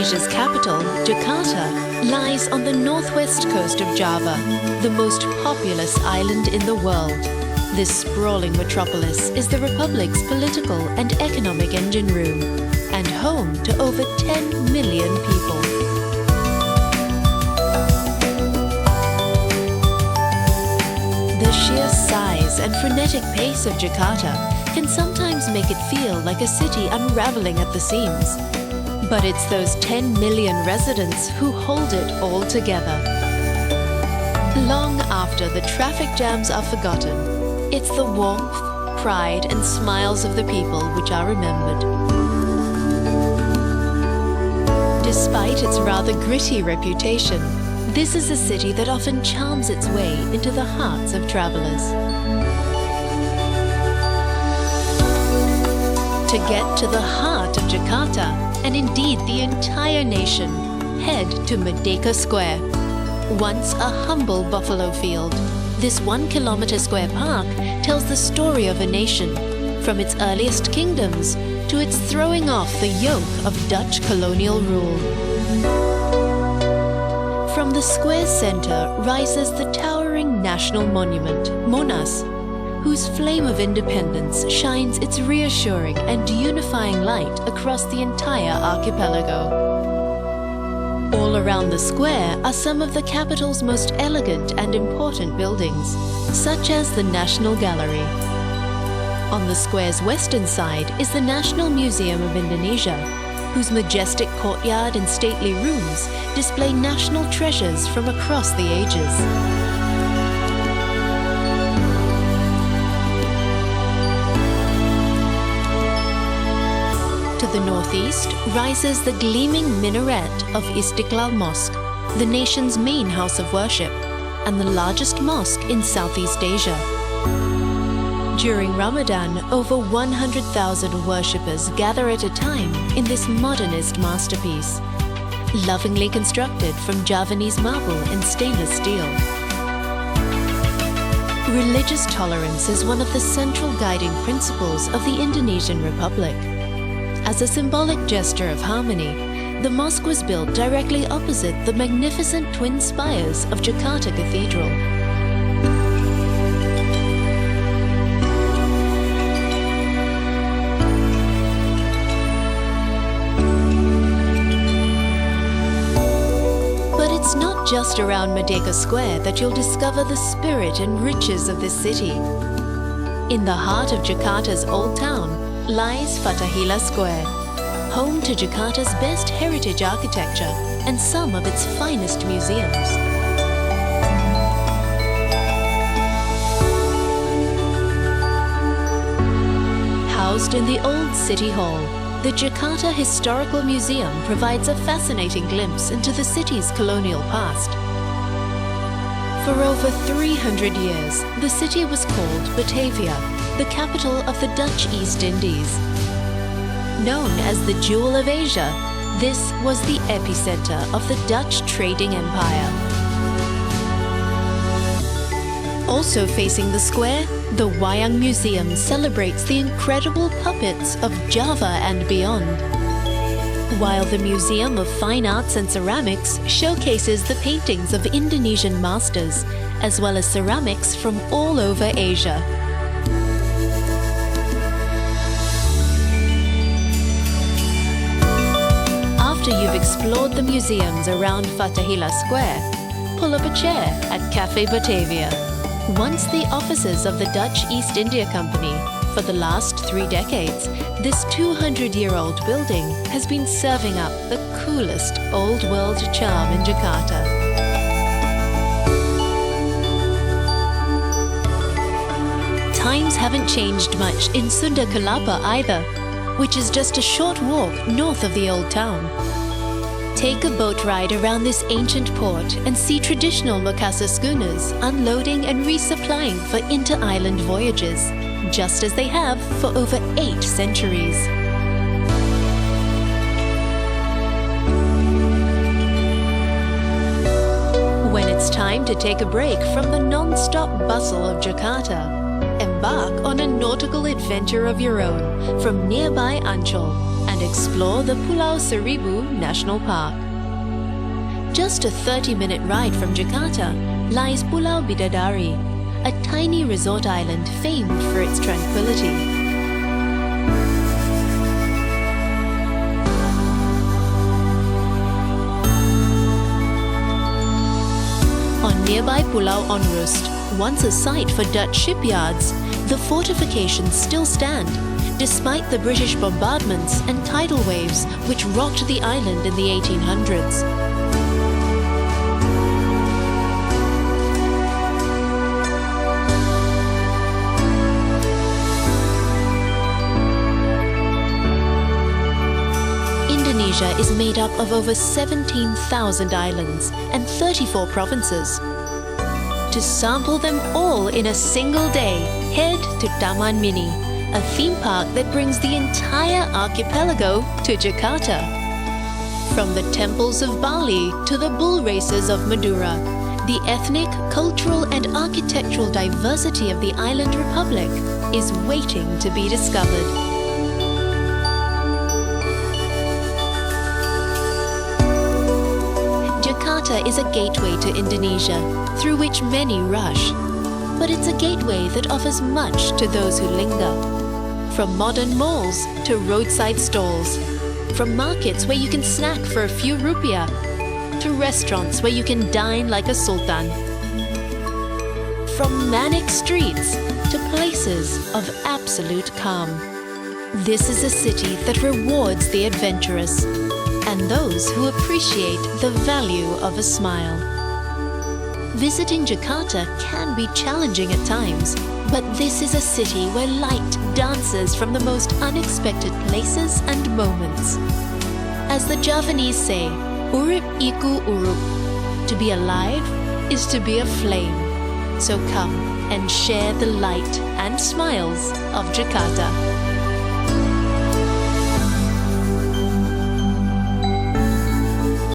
Indonesia's capital, Jakarta, lies on the northwest coast of Java, the most populous island in the world. This sprawling metropolis is the Republic's political and economic engine room, and home to over 10 million people. The sheer size and frenetic pace of Jakarta can sometimes make it feel like a city unraveling at the seams. But it's those 10 million residents who hold it all together. Long after the traffic jams are forgotten, it's the warmth, pride and smiles of the people which are remembered. Despite its rather gritty reputation, this is a city that often charms its way into the hearts of travelers. To get to the heart of Jakarta, and indeed the entire nation, head to Merdeka Square. Once a humble buffalo field, this 1 kilometer square park tells the story of a nation, from its earliest kingdoms to its throwing off the yoke of Dutch colonial rule. From the square's center rises the towering national monument, Monas, whose flame of independence shines its reassuring and unifying light across the entire archipelago. All around the square are some of the capital's most elegant and important buildings, such as the National Gallery. On the square's western side is the National Museum of Indonesia, whose majestic courtyard and stately rooms display national treasures from across the ages. To the northeast rises the gleaming minaret of Istiqlal Mosque, the nation's main house of worship, and the largest mosque in Southeast Asia. During Ramadan, over 100,000 worshippers gather at a time in this modernist masterpiece, lovingly constructed from Javanese marble and stainless steel. Religious tolerance is one of the central guiding principles of the Indonesian Republic. As a symbolic gesture of harmony, the mosque was built directly opposite the magnificent twin spires of Jakarta Cathedral. But it's not just around Merdeka Square that you'll discover the spirit and riches of this city. In the heart of Jakarta's old town lies Fathahillah Square, home to Jakarta's best heritage architecture and some of its finest museums. Housed in the old City Hall, the Jakarta Historical Museum provides a fascinating glimpse into the city's colonial past. For over 300 years, the city was called Batavia, the capital of the Dutch East Indies. Known as the Jewel of Asia, this was the epicenter of the Dutch trading empire. Also facing the square, the Wayang Museum celebrates the incredible puppets of Java and beyond, while the Museum of Fine Arts and Ceramics showcases the paintings of Indonesian masters, as well as ceramics from all over Asia. After you've explored the museums around Fathahillah Square, pull up a chair at Café Batavia. Once the offices of the Dutch East India Company, for the last 3 decades, this 200-year-old building has been serving up the coolest old-world charm in Jakarta. Times haven't changed much in Sunda Kelapa either, which is just a short walk north of the old town. Take a boat ride around this ancient port and see traditional Makassar schooners unloading and resupplying for inter-island voyages, just as they have for over 8 centuries. When it's time to take a break from the non-stop bustle of Jakarta, embark on a nautical adventure of your own from nearby Ancol and explore the Pulau Seribu National Park. Just a 30-minute ride from Jakarta lies Pulau Bidadari, a tiny resort island famed for its tranquility. On nearby Pulau Onrust, once a site for Dutch shipyards, the fortifications still stand, despite the British bombardments and tidal waves which rocked the island in the 1800s. Indonesia is made up of over 17,000 islands and 34 provinces. To sample them all in a single day, head to Taman Mini, a theme park that brings the entire archipelago to Jakarta. From the temples of Bali to the bull races of Madura, the ethnic, cultural and architectural diversity of the island republic is waiting to be discovered. Jakarta is a gateway to Indonesia, through which many rush. But it's a gateway that offers much to those who linger. From modern malls to roadside stalls. From markets where you can snack for a few rupiah, to restaurants where you can dine like a sultan. From manic streets to places of absolute calm. This is a city that rewards the adventurous and those who appreciate the value of a smile. Visiting Jakarta can be challenging at times, but this is a city where light dances from the most unexpected places and moments. As the Javanese say, urip iku urup. To be alive is to be a flame. So come and share the light and smiles of Jakarta.